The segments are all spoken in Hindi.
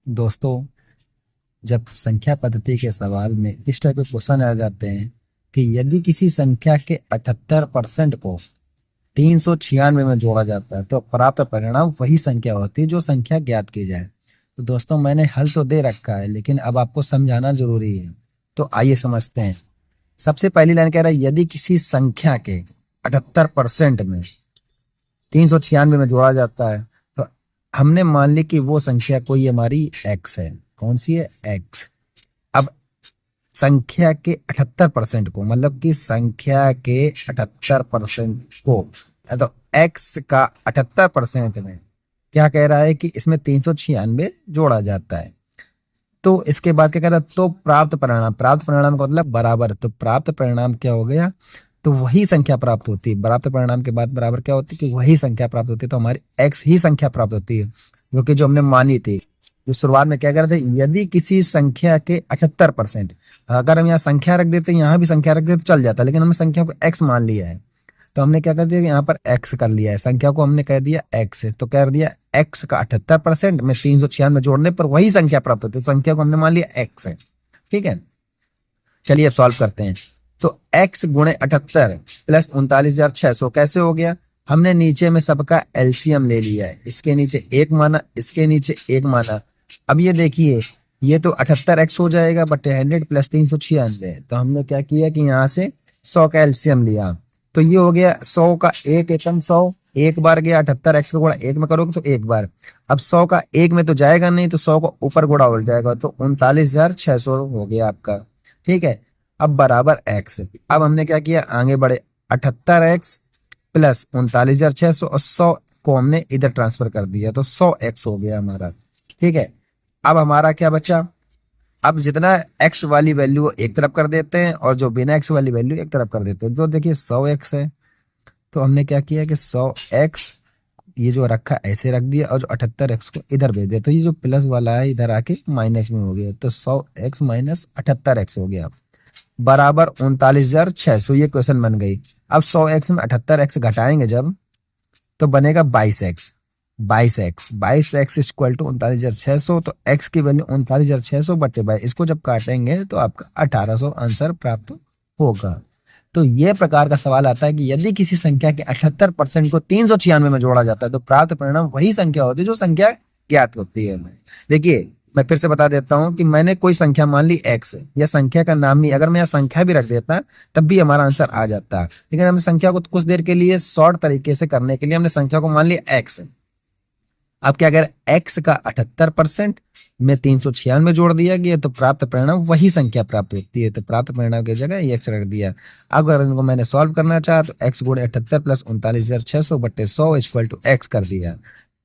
दोस्तों, जब संख्या पद्धति के सवाल में इस टाइप के क्वेश्चन आ जाते हैं कि यदि किसी संख्या के 78% को 396 में जोड़ा जाता है तो प्राप्त परिणाम वही संख्या होती है जो संख्या ज्ञात की जाए। तो दोस्तों, मैंने हल तो दे रखा है लेकिन अब आपको समझाना जरूरी है। तो आइए समझते हैं। सबसे पहली लाइन कह रहा है यदि किसी संख्या के 78% में 396 में जोड़ा जाता है तो हमने मान ली कि वो संख्या कोई हमारी एक्स है। कौन सी है? एक्स। अब संख्या के 78% को, मतलब कि संख्या के 78% को, तो एक्स का 78% में क्या कह रहा है कि इसमें 396 जोड़ा जाता है। तो इसके बाद क्या कह रहा है? तो प्राप्त परिणाम का मतलब बराबर। तो प्राप्त परिणाम क्या हो गया? तो वही संख्या प्राप्त होती है। प्राप्त परिणाम के बाद बराबर क्या होती है? कि वही संख्या प्राप्त होती है। तो हमारी एक्स ही संख्या प्राप्त होती है, जो कि जो हमने मानी थी। जो शुरुआत में क्या कर रहे थे, यदि किसी संख्या के 78%, अगर हम यहाँ संख्या रख देते, यहाँ भी संख्या रख देते तो चल जाता, लेकिन हमने संख्या को एक्स मान लिया है। तो हमने क्या कर दिया, यहाँ पर एक्स कर लिया है, संख्या को हमने कह दिया एक्स है। तो कह दिया एक्स का 78% में 396 जोड़ने पर वही संख्या प्राप्त होती है। संख्या को हमने मान लिया एक्स है। ठीक है, चलिए अब सॉल्व करते हैं। तो x गुणे 78 प्लस 39,600 कैसे हो गया? हमने नीचे में सबका एलसीएम ले लिया है। इसके नीचे एक माना, इसके नीचे एक माना। अब ये देखिए, ये तो 78x हो जाएगा बटे 100 प्लस 396। तो हमने क्या किया कि यहाँ से 100 का एलसीएम लिया। तो ये हो गया 100 का एक एकम 100, एक बार गया। 78x का गुणा एक में करोगे तो एक बार। अब 100 का एक में तो जाएगा नहीं, तो 100 का ऊपर गुणा हो जाएगा, तो 39,600 हो गया आपका। ठीक है, अब बराबर एक्स। अब हमने क्या किया, आगे बढ़े। 78x प्लस 39,600 और 100 को हमने इधर ट्रांसफर कर दिया, तो 100x हो गया हमारा। ठीक है, अब हमारा क्या बचा? अब जितना x वाली वैल्यू एक तरफ कर देते हैं और जो बिना x वाली वैल्यू एक तरफ कर देते हैं। जो देखिए 100x है, तो हमने क्या किया कि 100x ये जो रखा ऐसे रख दिया, और जो 78x को इधर भेज दिया। तो ये जो प्लस वाला है इधर आके माइनस में हो गया, तो 100x माइनस 78x हो गया बराबर 39,600। ये क्वेश्चन बन गई। अब 100x में 78x घटाएंगे जब, तो बनेगा 22x। 22x equal to 39,600। तो x की वैल्यू 39,600 बटे 22। इसको जब काटेंगे तो आपका 1800 आंसर प्राप्त होगा। तो ये प्रकार का सवाल आता है कि यदि किसी संख्या के 78% को 396 में जोड़ा जाता है तो प्राप्त परिणाम वही संख्या होती है जो संख्या ज्ञात होती है। देखिए, मैं फिर से बता देता हूं कि मैंने कोई संख्या मान ली एक्स, या संख्या का नाम नहीं, अगर मैं यहाँ संख्या भी रख देता तब भी हमारा आंसर आ जाता। लेकिन हमने संख्या को कुछ देर के लिए शॉर्ट तरीके से करने के लिए हमने संख्या को मान लिया एक्स। अब क्या करें, एक्स का 78% में 396 जोड़ दिया गया तो प्राप्त परिणाम वही संख्या प्राप्त होती है। तो प्राप्त परिणाम की जगह एक्स रख दिया। अगर इनको मैंने सॉल्व करना चाहा तो एक्स गुणे 78 प्लस 39,600 बटे 100 इक्वल टू एक्स कर दिया।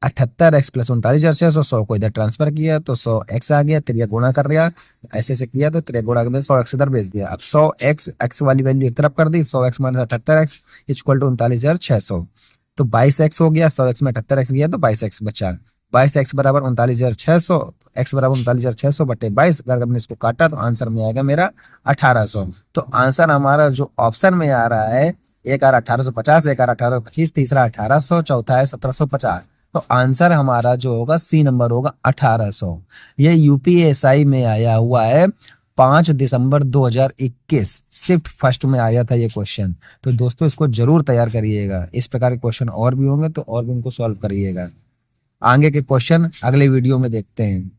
78x प्लस 39,600, 100 को इधर ट्रांसफर किया तो 100x आ गया। त्रिया गुणा कर रहा, ऐसे से किया तो त्रिया गुणा के 100x इधर भेज दिया। अब 100x x वाली वैल्यू एक तरफ कर दी, 100x minus 78x equal to 39,600। तो 22x हो गया। 100x में 78x गया तो 22x बचा। 22x बराबर 39,600, x बराबर 39,600 बटे 22। अगर हमने इसको काटा तो आंसर में आएगा मेरा 1800। तो आंसर हमारा जो ऑप्शन में आ रहा है, एक आ रहा 1850, एक आ रहा 1825, तीसरा 1800, चौथा है 1750। तो आंसर हमारा जो होगा सी नंबर होगा 1800। ये यूपीएसआई में आया हुआ है 5 दिसंबर 2021, शिफ्ट फर्स्ट में आया था ये क्वेश्चन। तो दोस्तों, इसको जरूर तैयार करिएगा। इस प्रकार के क्वेश्चन और भी होंगे तो और भी उनको सॉल्व करिएगा। आगे के क्वेश्चन अगले वीडियो में देखते हैं।